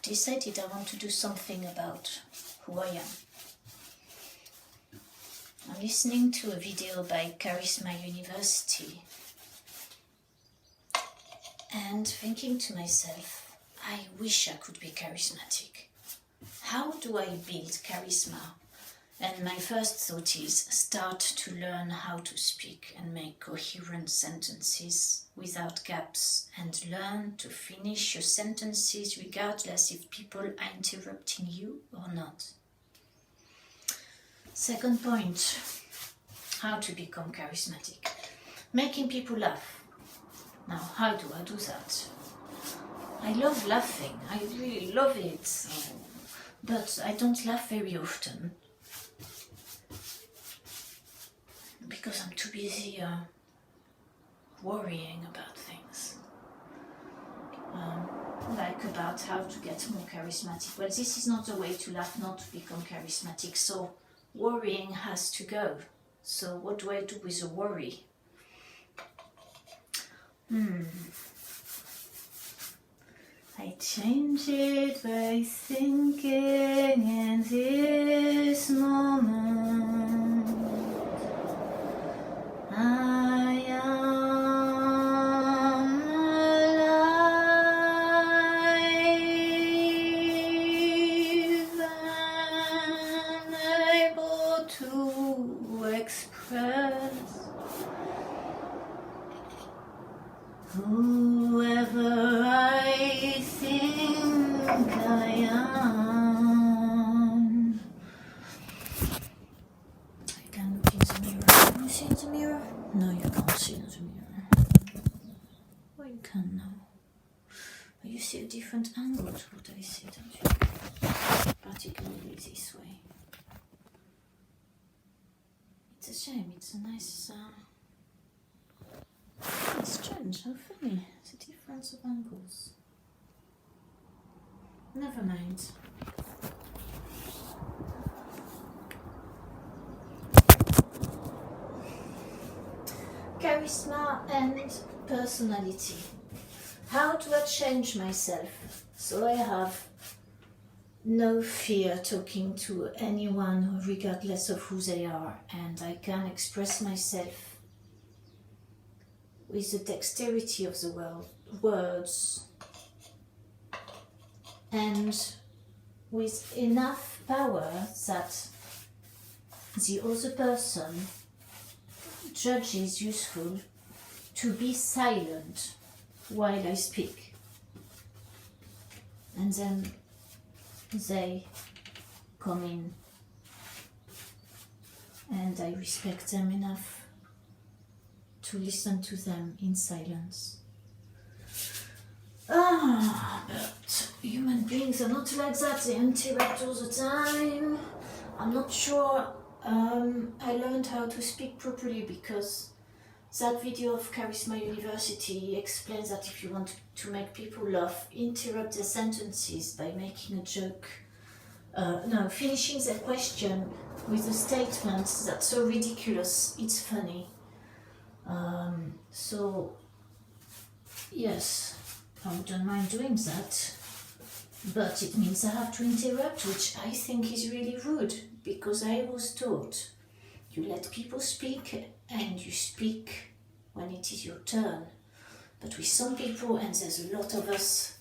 I've decided I want to do something about who I am. I'm listening to a video by Charisma University and thinking to myself, I wish I could be charismatic. How do I build charisma? And my first thought is start to learn how to speak and make coherent sentences without gaps, and learn to finish your sentences regardless if people are interrupting you or not. Second point, how to become charismatic. Making people laugh. Now, how do I do that? I love laughing, I really love it, but I don't laugh very often because I'm too busy worrying about things. Like about how to get more charismatic. Well, this is not a way to laugh, not to become charismatic, so worrying has to go. So what do I do with a worry? I change it by thinking in this moment I am alive and able to express whoever I think I am. I can look in the mirror. Can you see in the mirror? No, you can't see in the mirror. Well, you can now. But you see a different angle to what I see, don't you? Particularly this way. It's a shame, it's a nice... It's strange, how funny, it's a difference of angles. Never mind. Charisma and personality. How do I change myself so I have no fear talking to anyone regardless of who they are, and I can express myself with the dexterity of the words and with enough power that the other person judges useful to be silent while I speak, and then they come in and I respect them enough to listen to them in silence. But human beings are not like that, they interrupt all the time. I'm not sure I learned how to speak properly because that video of Charisma University explains that if you want to make people laugh, interrupt their sentences by making a joke. Finishing their question with a statement that's so ridiculous, it's funny. So, yes, I don't mind doing that, but it means I have to interrupt, which I think is really rude, because I was taught you let people speak and you speak when it is your turn. But with some people, and there's a lot of us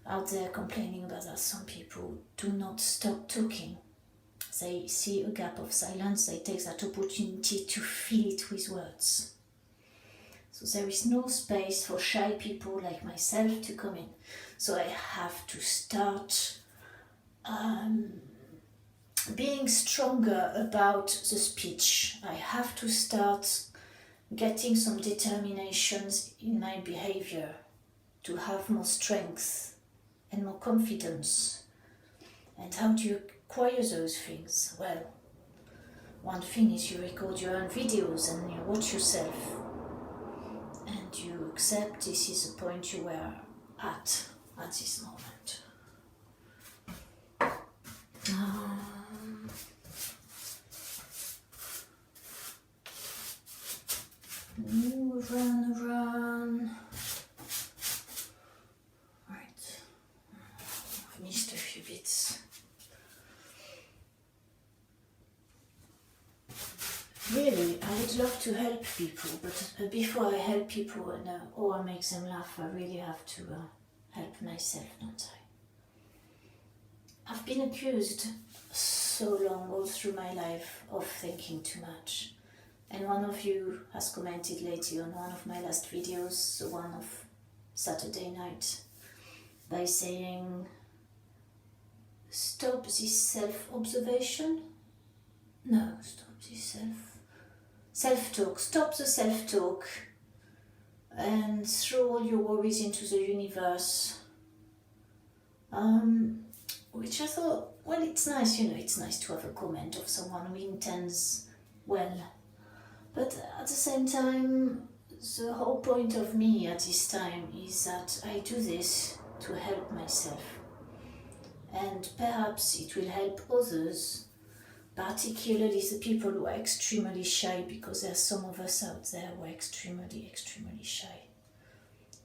out there complaining about that, some people do not stop talking. They see a gap of silence, they take that opportunity to fill it with words. So there is no space for shy people like myself to come in. So I have to start being stronger about the speech. I have to start getting some determinations in my behaviour to have more strength and more confidence. And how do you acquire those things? Well, one thing is you record your own videos and you watch yourself. And you accept this is the point you were at this moment. Run. Right. Finished would love to help people, but before I help people or I make them laugh, I really have to help myself, don't I? I've been accused so long, all through my life, of thinking too much. And one of you has commented lately on one of my last videos, the one of Saturday night, by saying, stop this self-observation. No, stop this self-talk. Stop the self-talk and throw all your worries into the universe. Which I thought, well, it's nice, it's nice to have a comment of someone who intends well. But at the same time, the whole point of me at this time is that I do this to help myself. And perhaps it will help others, particularly the people who are extremely shy, because there are some of us out there who are extremely, extremely shy.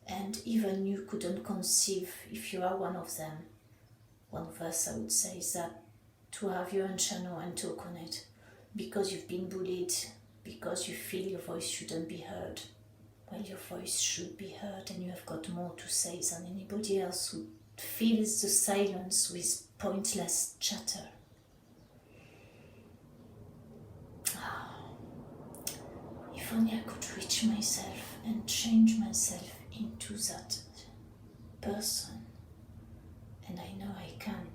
And even you couldn't conceive, if you are one of them, one of us, I would say, is that to have your own channel and talk on it, because you've been bullied, because you feel your voice shouldn't be heard. Well, your voice should be heard, and you have got more to say than anybody else who fills the silence with pointless chatter. If only I could reach myself and change myself into that person. And I know I can.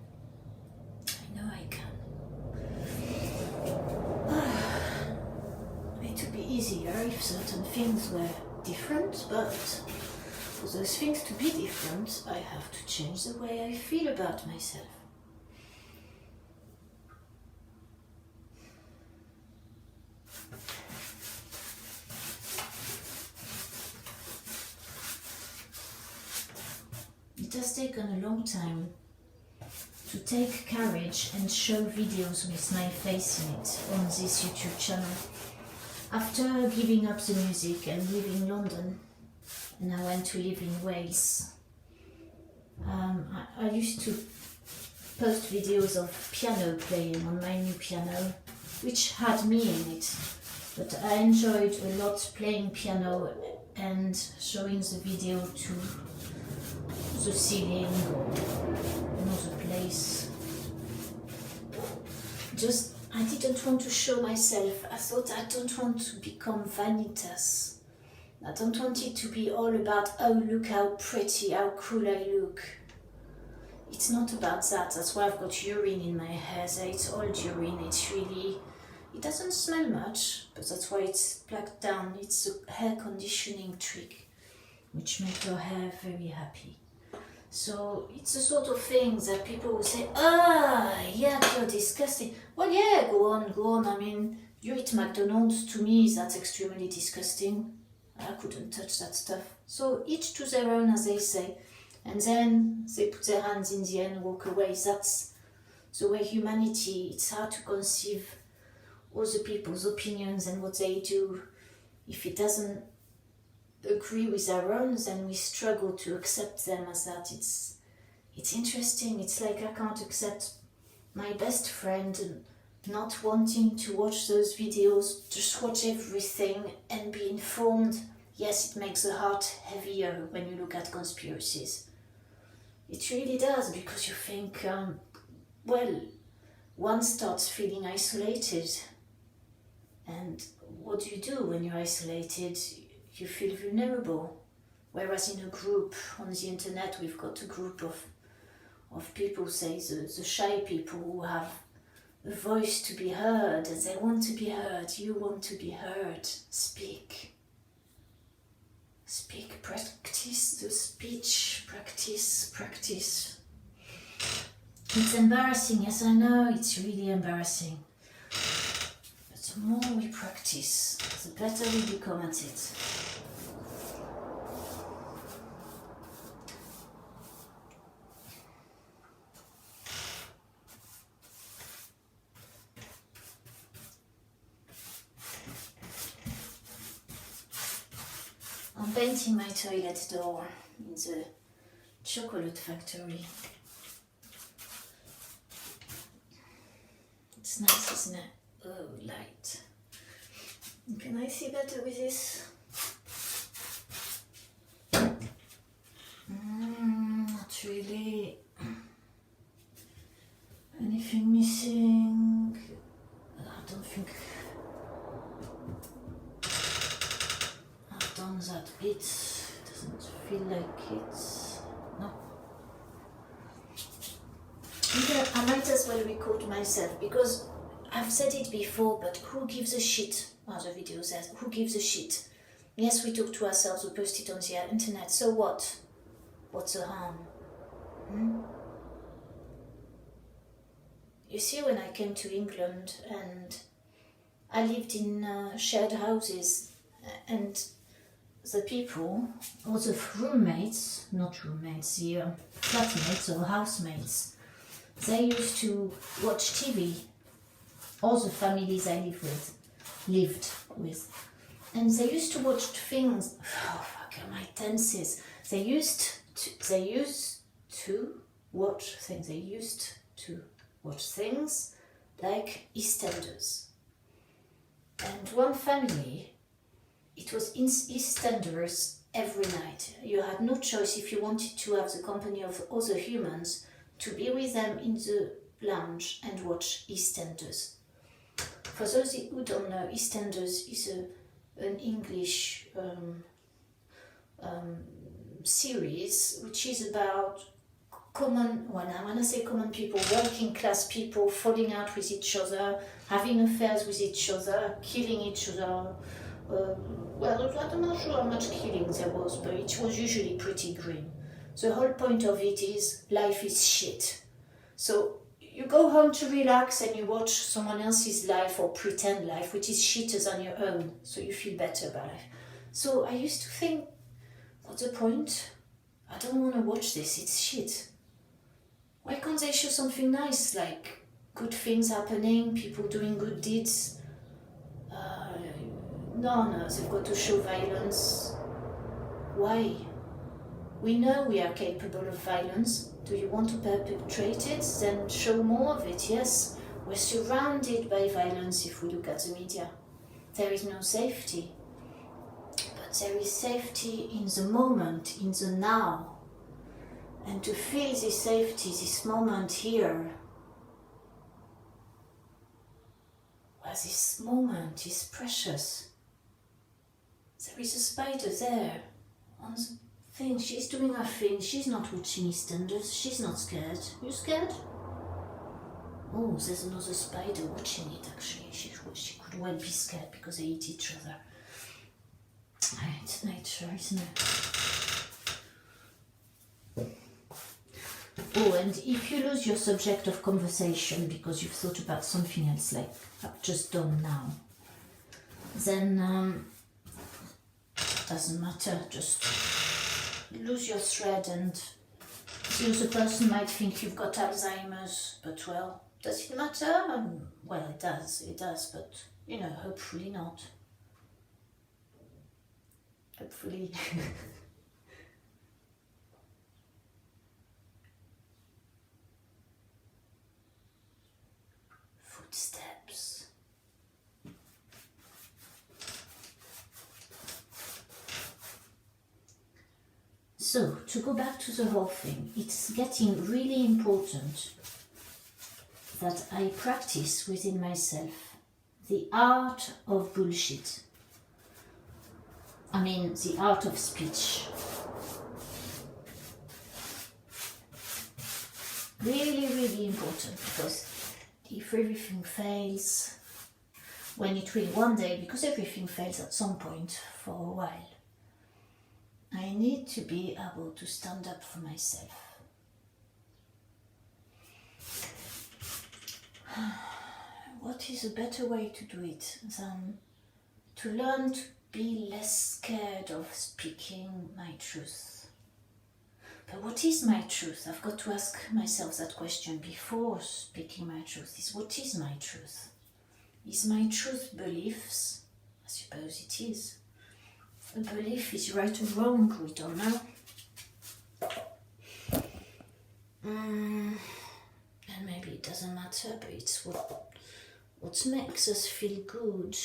I know I can. It would be easier if certain things were different, but for those things to be different, I have to change the way I feel about myself. It has taken a long time to take courage and show videos with my face in it on this YouTube channel. After giving up the music and leaving London, and I went to live in Wales, I used to post videos of piano playing on my new piano, which had me in it. But I enjoyed a lot playing piano and showing the video to the ceiling or another place. Just, I didn't want to show myself. I thought I don't want to become vanitas. I don't want it to be all about, oh look how pretty, how cool I look. It's not about that. That's why I've got urine in my hair. It's old urine. It's really, it doesn't smell much, but that's why it's blacked down. It's a hair conditioning trick, which makes your hair very happy. So it's the sort of thing that people will say, yeah, you're disgusting. Well, yeah, go on. I mean, you eat McDonald's, to me, that's extremely disgusting. I couldn't touch that stuff. So each to their own, as they say. And then they put their hands in the air and walk away. That's the way humanity, it's hard to conceive other people's opinions and what they do. If it doesn't agree with our own, then we struggle to accept them as that. It's interesting. It's like I can't accept my best friend and not wanting to watch those videos, just watch everything and be informed. Yes, it makes the heart heavier when you look at conspiracies. It really does, because you think, well, one starts feeling isolated. And what do you do when you're isolated? You feel vulnerable. Whereas in a group on the internet, we've got a group of people, say the shy people who have a voice to be heard, and they want to be heard. You want to be heard. Speak. Speak. Practice the speech. Practice. It's embarrassing. Yes, I know. It's really embarrassing. But the more we practice, the better we become at it. I'm painting my toilet door in the chocolate factory. It's nice, isn't it? Oh, light. Can I see better with this? Not really. Anything missing? I don't think I've done that bit. Doesn't feel like it. No. I might as well record myself because I've said it before, but who gives a shit? As the video says, who gives a shit? Yes, we talk to ourselves, we post it on the internet, so what? What's the harm? You see, when I came to England and I lived in shared houses, and the people, or the roommates, not roommates, the flatmates or housemates, they used to watch TV. All the families I lived with. And they used to watch things, oh fuck, my tenses. They used to watch things like EastEnders. And one family, it was EastEnders every night. You had no choice if you wanted to have the company of other humans to be with them in the lounge and watch EastEnders. For those who don't know, EastEnders is an English series which is about when I say common people, working class people falling out with each other, having affairs with each other, killing each other. Well, I'm not sure how much killing there was, but it was usually pretty grim. The whole point of it is life is shit. So you go home to relax and you watch someone else's life or pretend life, which is shitter than your own, so you feel better about life. So I used to think, what's the point? I don't want to watch this, it's shit. Why can't they show something nice, like good things happening, people doing good deeds? No, they've got to show violence. Why? We know we are capable of violence. Do you want to perpetrate it? Then show more of it, yes. We're surrounded by violence if we look at the media. There is no safety. But there is safety in the moment, in the now. And to feel this safety, this moment here, well, this moment is precious. There is a spider there on the thing. She's doing her thing. She's not watching EastEnders. She's not scared. You scared? Oh, there's another spider watching it actually. She could well be scared because they eat each other. It's nature, isn't it? Oh, and if you lose your subject of conversation because you've thought about something else, like I've just done now, then doesn't matter, just lose your thread, and the other person might think you've got Alzheimer's, but well, does it matter? Well, it does, but hopefully not. Hopefully. Footsteps. So, to go back to the whole thing, it's getting really important that I practice within myself the art of bullshit. I mean, the art of speech. Really, really important, because if everything fails, when it will one day, because everything fails at some point for a while, I need to be able to stand up for myself. What is a better way to do it than to learn to be less scared of speaking my truth? But what is my truth? I've got to ask myself that question before speaking my truth. What is my truth? Is my truth beliefs? I suppose it is. A belief is right or wrong, we don't know. And maybe it doesn't matter, but it's what makes us feel good.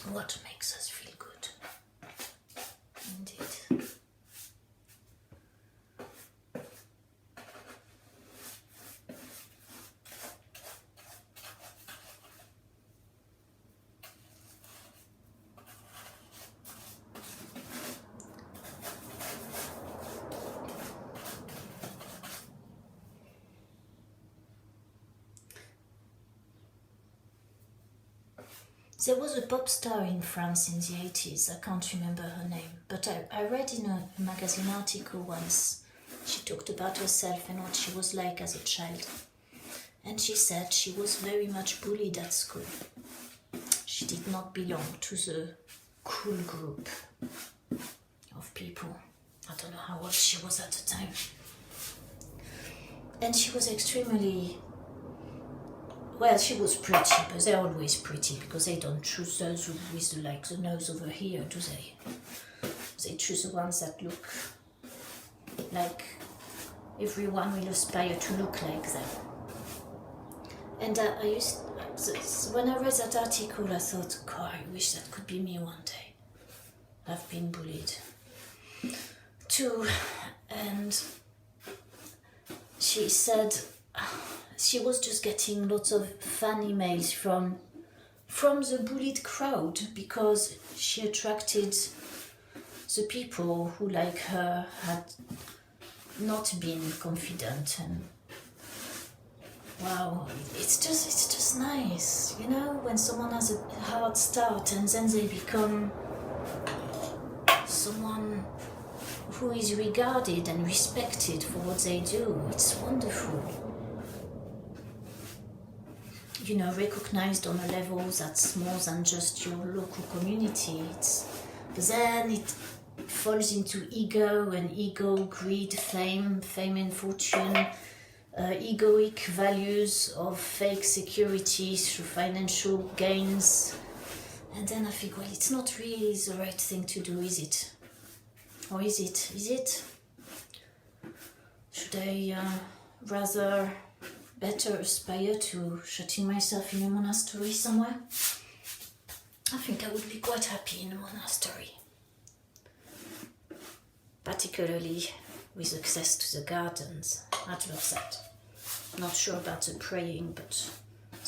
what makes us feel good. Indeed. There was a pop star in France in the 80s, I can't remember her name, but I read in a magazine article once, she talked about herself and what she was like as a child. And she said she was very much bullied at school. She did not belong to the cool group of people. I don't know how old she was at the time. And she was extremely... Well, she was pretty, but they're always pretty because they don't choose those with the nose over here, do they? They choose the ones that look like everyone will aspire to look like them. And when I read that article, I thought, God, I wish that could be me one day. I've been bullied too. And she said she was just getting lots of fan emails from the bullied crowd because she attracted the people who, like her, had not been confident. And wow, it's just nice, you know, when someone has a hard start and then they become someone who is regarded and respected for what they do. It's wonderful. You know, recognized on a level that's more than just your local community. Then it falls into ego, greed, fame and fortune, egoic values of fake security through financial gains. And then I think, well, it's not really the right thing to do, is it? Or is it? Is it? Should I rather better aspire to shutting myself in a monastery somewhere? I think I would be quite happy in a monastery. Particularly with access to the gardens. I'd love that. Not sure about the praying, but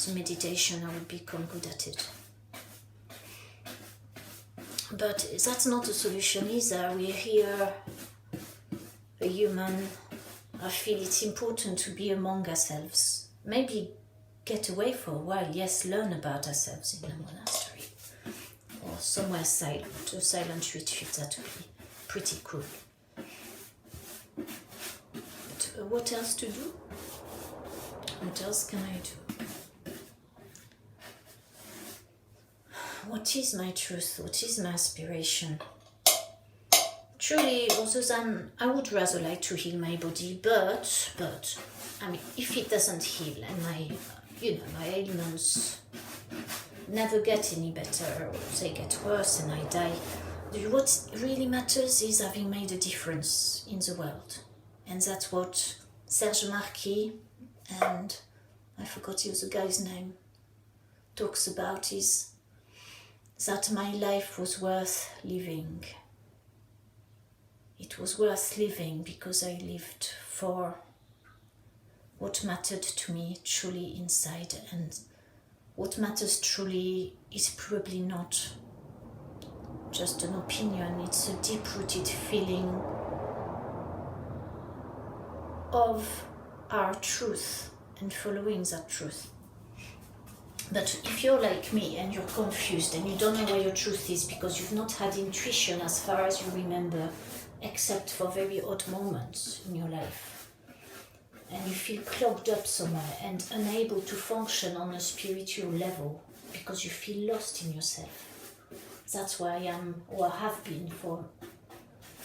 the meditation, I would become good at it. But that's not the solution either. We're here, a human. I feel it's important to be among ourselves. Maybe get away for a while, yes, learn about ourselves in a monastery. Or somewhere silent, a silent retreat, that would be pretty cool. But what else to do? What else can I do? What is my truth? What is my aspiration? Truly, other than I would rather like to heal my body, but I mean, if it doesn't heal and my ailments never get any better, or they get worse and I die, what really matters is having made a difference in the world. And that's what Serge Marquis and I forgot the other guy's name talks about, is that my life was worth living. It was worth living because I lived for what mattered to me truly inside, and what matters truly is probably not just an opinion, it's a deep-rooted feeling of our truth and following that truth. But if you're like me and you're confused and you don't know where your truth is because you've not had intuition as far as you remember, except for very odd moments in your life, and you feel clogged up somewhere and unable to function on a spiritual level because you feel lost in yourself. That's where I am, or have been for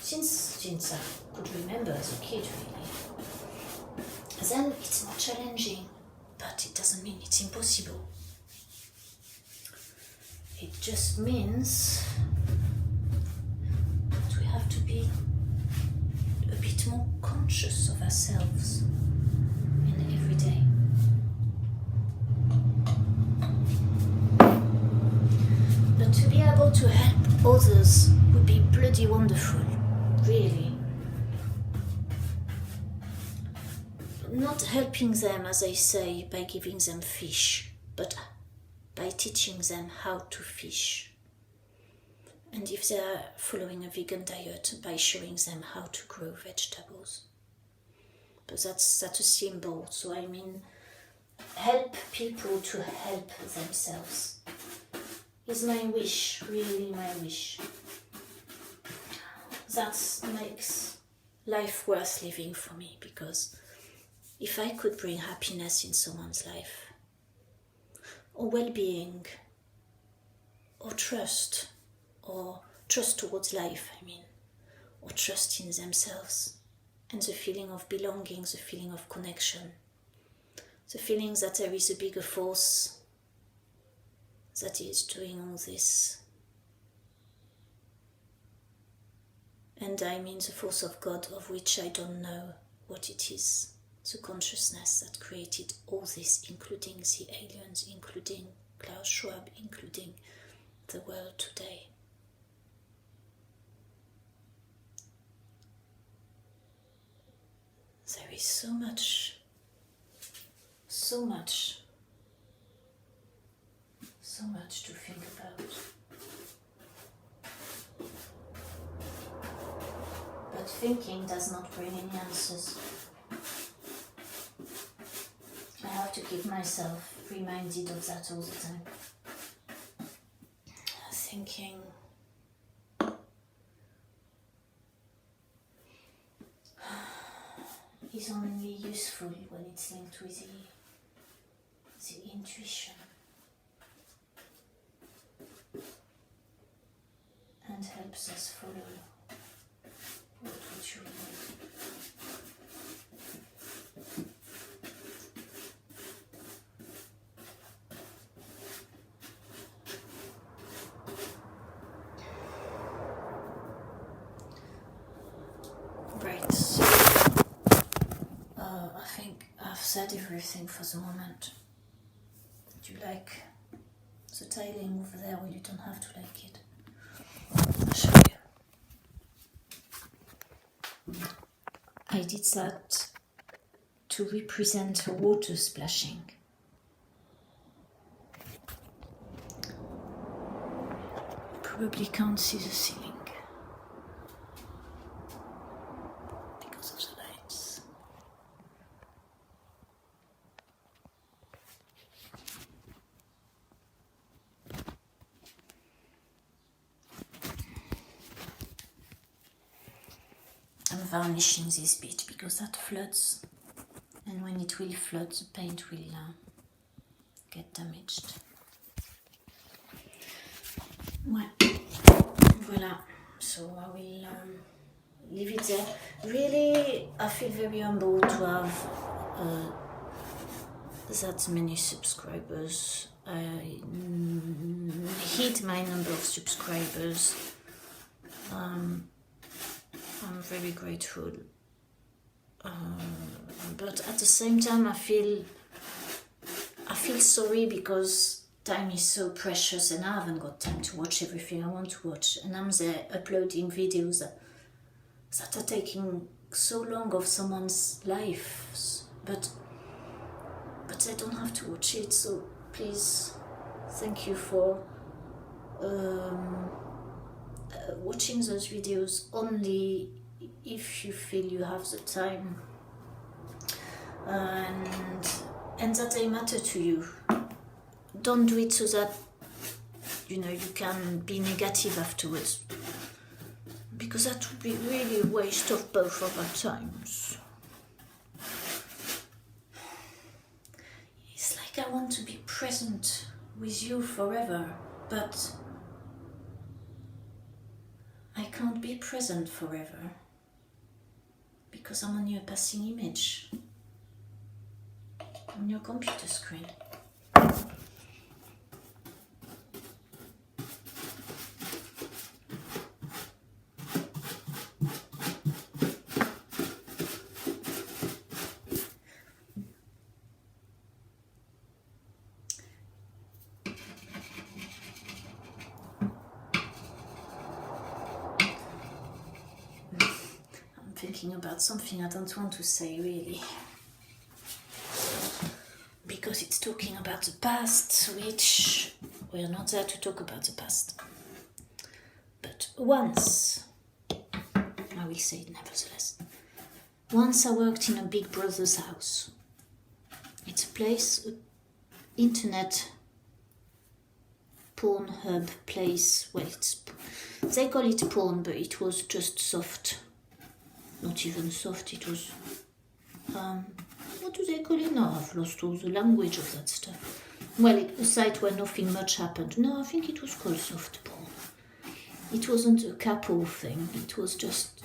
since I could remember as a kid, really. Then it's more challenging, but it doesn't mean it's impossible. It just means that we have to be a bit more conscious of ourselves in every day. But to be others would be bloody wonderful, really. Not helping them, as I say, by giving them fish, but by teaching them how to fish. And if they are following a vegan diet, by showing them how to grow vegetables. But that's a symbol, so I mean, help people to help themselves is my wish, really my wish. That makes life worth living for me, because if I could bring happiness in someone's life, or well-being, or trust towards life, or trust in themselves, and the feeling of belonging, the feeling of connection, the feeling that there is a bigger force that is doing all this. And I mean the force of God, of which I don't know what it is. The consciousness that created all this, including the aliens, including Klaus Schwab, including the world today. There is so much to think about. But thinking does not bring any answers. I have to keep myself reminded of that all the time. Thinking is only useful when it's linked with the intuition and helps us follow what we truly need. I think I've said everything for the moment. Do you like the tiling over there? Well, you don't have to like it. I'll show you. I did that to represent water splashing. You probably can't see the ceiling because of the lights. I'm varnishing this bit because that floods, and when it will flood, the paint will get damaged. Well, voila, so I will leave it there. Really, I feel very humbled to have that many subscribers. I hit my number of subscribers. I'm very grateful, but at the same time I feel sorry, because time is so precious and I haven't got time to watch everything I want to watch, and I'm there uploading videos that are taking so long of someone's life, but they don't have to watch it. So please, thank you for watching those videos only if you feel you have the time and that they matter to you. Don't do it so that you can be negative afterwards, because that would be really a waste of both of our times. It's like I want to be present with you forever, but I can't be present forever because I'm only a passing image on your computer screen. thinking about something I don't want to say really. Because it's talking about the past, which we're not there to talk about the past. But once, I will say it nevertheless, once I worked in a big brother's house. It's a place, internet porn hub place. Well, they call it porn, but it was just soft. Not even soft, it was, what do they call it now? I've lost all the language of that stuff. Well, it was a site where nothing much happened. No, I think it was called soft porn. It wasn't a couple thing, it was just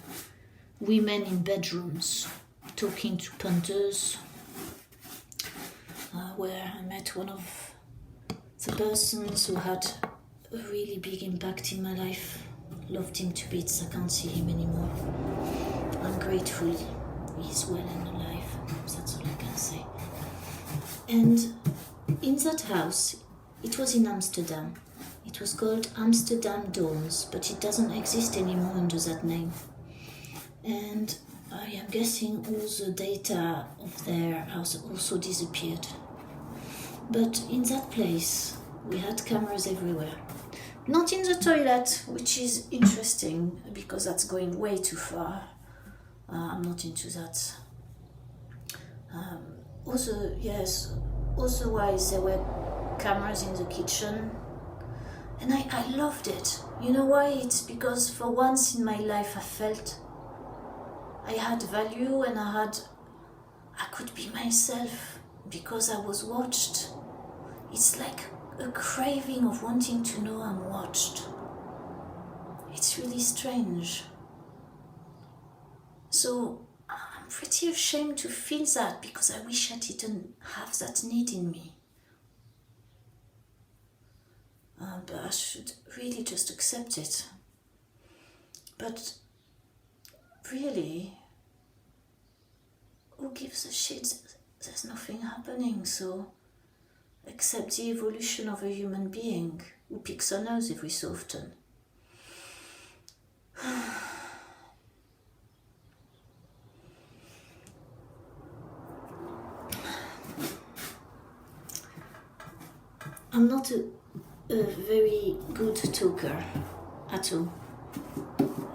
women in bedrooms talking to punters, where I met one of the persons who had a really big impact in my life. Loved him to bits, I can't see him anymore. I'm grateful he's well and alive, that's all I can say. And in that house, it was in Amsterdam. It was called Amsterdam Dawns, but it doesn't exist anymore under that name. And I am guessing all the data of their house also disappeared. But in that place, we had cameras everywhere. Not in the toilet, which is interesting because that's going way too far. I'm not into that. Otherwise there were cameras in the kitchen. And I loved it. You know why? It's because for once in my life I felt I had value and I could be myself because I was watched. It's like a craving of wanting to know I'm watched. It's really strange. So I'm pretty ashamed to feel that because I wish I didn't have that need in me. But I should really just accept it. But really, who gives a shit? There's nothing happening, so accept the evolution of a human being who picks her nose every so often. I'm not a very good talker at all,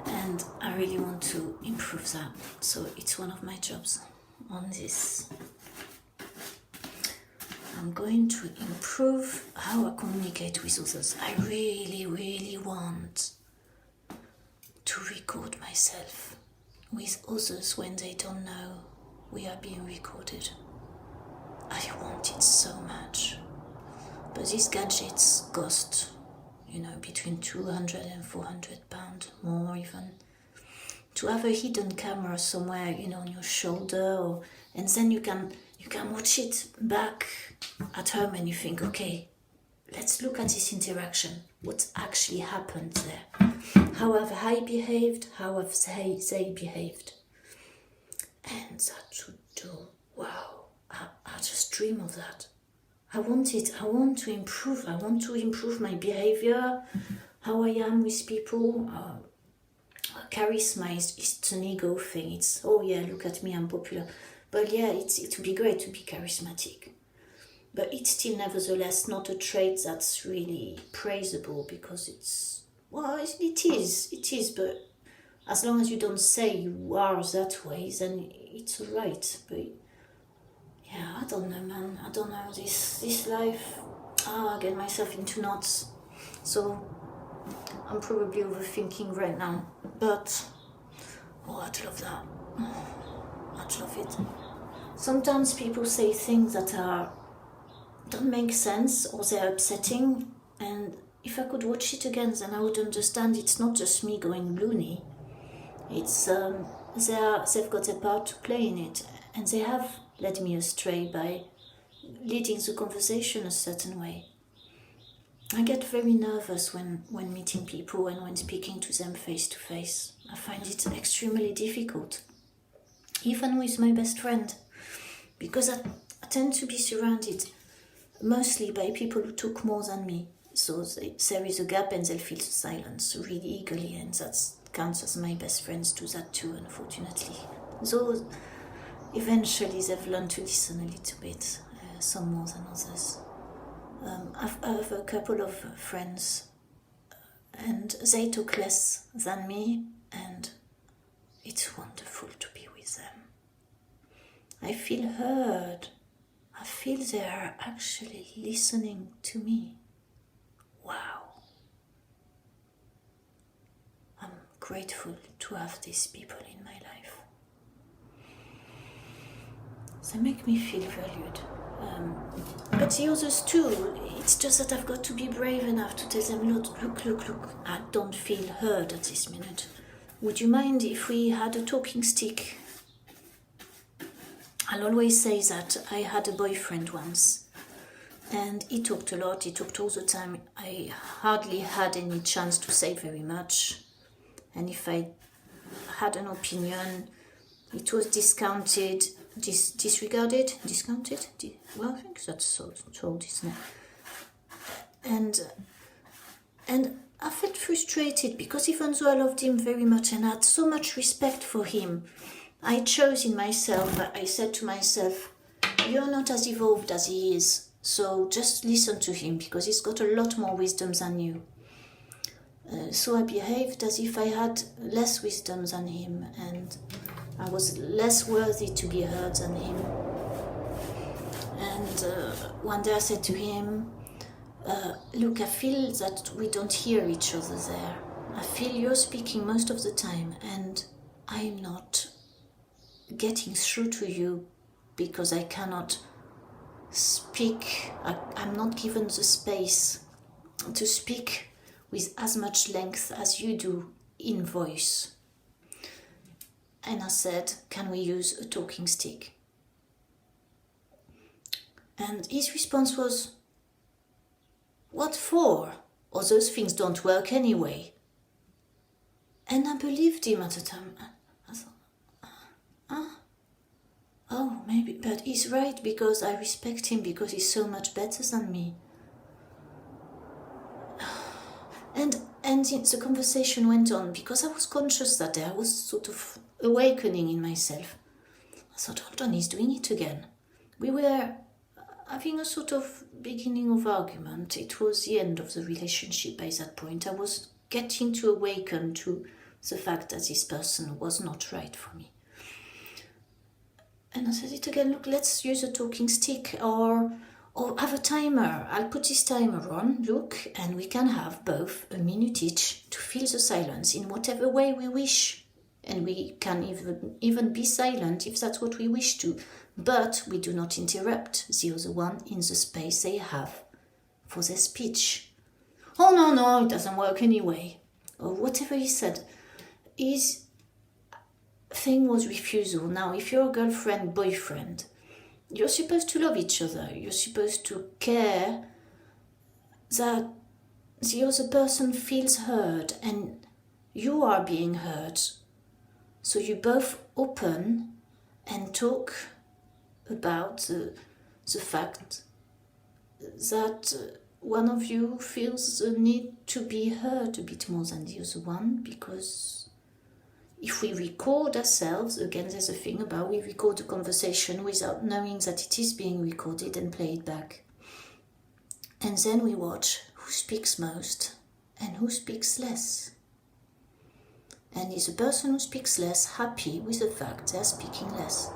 and I really want to improve that, so it's one of my jobs on this. I'm going to improve how I communicate with others. I really, really want to record myself with others when they don't know we are being recorded. I want it so much. But these gadgets cost, between 200 and 400 pounds, more even. To have a hidden camera somewhere, on your shoulder, and then you can watch it back at home and you think, okay, let's look at this interaction. What actually happened there? How have I behaved? How have they behaved? And that should do, wow, I just dream of that. I want it. I want to improve. I want to improve my behaviour, how I am with people. Charisma is an ego thing. It's, oh yeah, look at me, I'm popular. But yeah, it would be great to be charismatic. But it's still nevertheless not a trait that's really praisable because it is. But as long as you don't say you are that way, then it's alright. But yeah, I don't know, man. I don't know, this life, I get myself into knots. So I'm probably overthinking right now. But, I'd love that. I'd love it. Sometimes people say things that don't make sense or they're upsetting. And if I could watch it again, then I would understand it's not just me going loony. It's, they've got a part to play in it. And they have led me astray by leading the conversation a certain way. I get very nervous when meeting people and when speaking to them face to face. I find it extremely difficult, even with my best friend, because I tend to be surrounded mostly by people who talk more than me. So there is a gap and they'll fill the silence really eagerly, and that's counts as my best friends do that too, unfortunately. Though eventually they've learned to listen a little bit, some more than others. I have a couple of friends and they talk less than me, and it's wonderful to be with them. I feel heard. I feel they are actually listening to me. Wow. I'm grateful to have these people in my life. They make me feel valued. But the others too, it's just that I've got to be brave enough to tell them, look, I don't feel heard at this minute. Would you mind if we had a talking stick? I'll always say that I had a boyfriend once, and he talked a lot, he talked all the time. I hardly had any chance to say very much, and if I had an opinion, it was discounted, disregarded, discounted? Well, I think that's so told, isn't it? And I felt frustrated because even though I loved him very much and had so much respect for him, I chose in myself, I said to myself, you're not as evolved as he is, so just listen to him because he's got a lot more wisdom than you. So I behaved as if I had less wisdom than him, and I was less worthy to be heard than him. And one day I said to him, look, I feel that we don't hear each other there. I feel you're speaking most of the time and I'm not getting through to you because I cannot speak. I'm not given the space to speak with as much length as you do in voice. And I said, can we use a talking stick? And his response was, what for? Or those things don't work anyway. And I believed him at the time. I thought, oh, maybe, but he's right because I respect him because he's so much better than me. And the conversation went on because I was conscious that day. I was sort of awakening in myself. I thought, hold on, he's doing it again. We were having a sort of beginning of argument. It was the end of the relationship by that point. I was getting to awaken to the fact that this person was not right for me. And I said it again, look, let's use a talking stick or have a timer. I'll put this timer on, look, and we can have both a minute each to fill the silence in whatever way we wish. And we can even be silent if that's what we wish to. But we do not interrupt the other one in the space they have for their speech. Oh, no, it doesn't work anyway. Or whatever he said. His thing was refusal. Now, if you're a girlfriend, boyfriend, you're supposed to love each other. You're supposed to care that the other person feels heard and you are being heard. So you both open and talk about the fact that one of you feels the need to be heard a bit more than the other one, because if we record ourselves, again there's a thing about we record the conversation without knowing that it is being recorded and play it back. And then we watch who speaks most and who speaks less. And is the person who speaks less happy with the fact they're speaking less?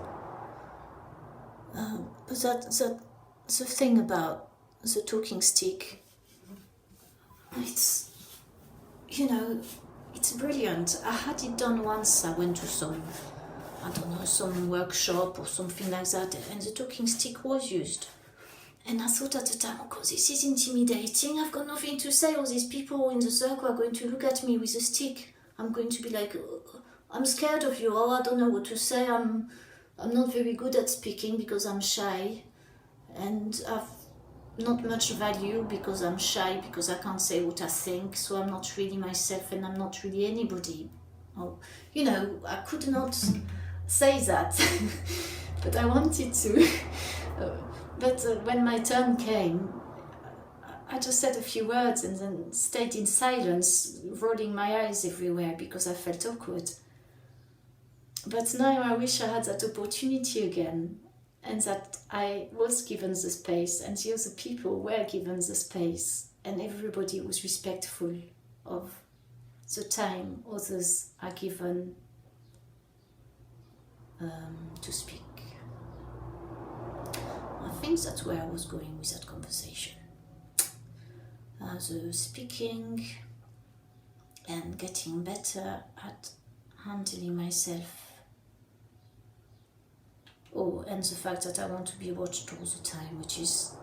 But the thing about the talking stick, it's, it's brilliant. I had it done once. I went to some workshop or something like that, and the talking stick was used. And I thought at the time, oh God, this is intimidating. I've got nothing to say. All these people in the circle are going to look at me with a stick. I'm going to be like, oh, I'm scared of you. Oh, I don't know what to say. I'm not very good at speaking because I'm shy, and I've not much value because I'm shy, because I can't say what I think, so I'm not really myself and I'm not really anybody. Oh, I could not say that, but I wanted to. But when my turn came, I just said a few words and then stayed in silence, rolling my eyes everywhere because I felt awkward. But now I wish I had that opportunity again, and that I was given the space and the other people were given the space, and everybody was respectful of the time others are given to speak. I think that's where I was going with that conversation. The speaking and getting better at handling myself. Oh, and the fact that I want to be watched all the time, which is,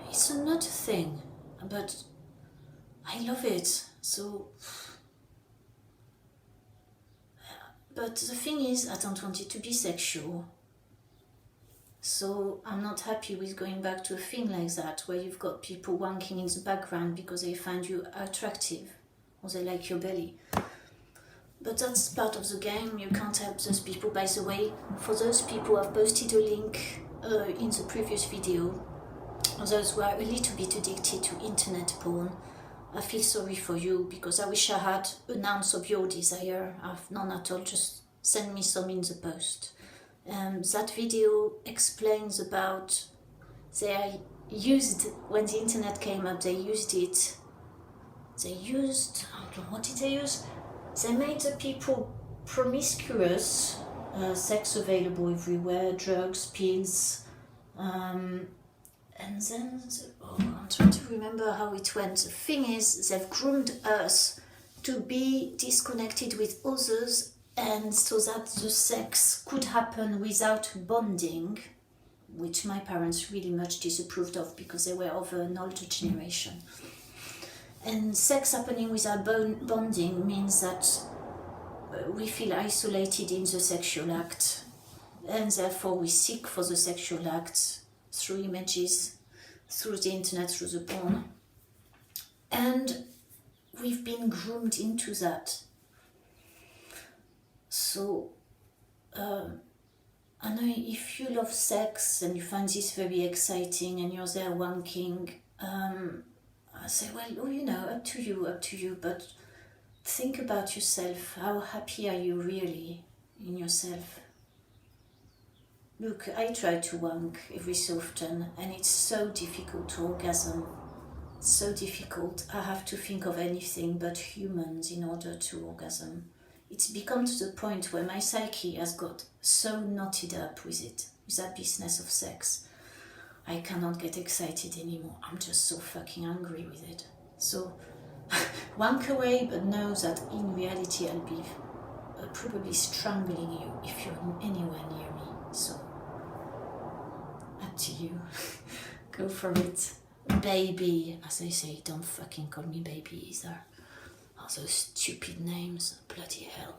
it's another thing, but I love it. So, but the thing is, I don't want it to be sexual. So I'm not happy with going back to a thing like that, where you've got people wanking in the background because they find you attractive or they like your belly. But that's part of the game. You can't help those people. By the way, for those people, I've posted a link in the previous video. Those who are a little bit addicted to internet porn, I feel sorry for you, because I wish I had an ounce of your desire. I've none at all. Just send me some in the post. That video explains about, they used, when the internet came up, they used, I don't know, what did they use? They made the people promiscuous, sex available everywhere, drugs, pills, and then, I'm trying to remember how it went. The thing is, they've groomed us to be disconnected with others, and so that the sex could happen without bonding, which my parents really much disapproved of because they were of an older generation. And sex happening without bonding means that we feel isolated in the sexual act, and therefore we seek for the sexual act through images, through the internet, through the porn. And we've been groomed into that. So, I know if you love sex and you find this very exciting and you're there wanking, I say, well, oh, you know, up to you, but think about yourself. How happy are you really in yourself? Look, I try to wank every so often, and it's so difficult to orgasm. It's so difficult. I have to think of anything but humans in order to orgasm. It's become to the point where my psyche has got so knotted up with it, with that business of sex. I cannot get excited anymore. I'm just so fucking angry with it. So, wank away, but know that in reality I'll be probably strangling you if you're anywhere near me. So, up to you. Go for it. Baby, as they say, don't fucking call me baby either. All those stupid names, bloody hell.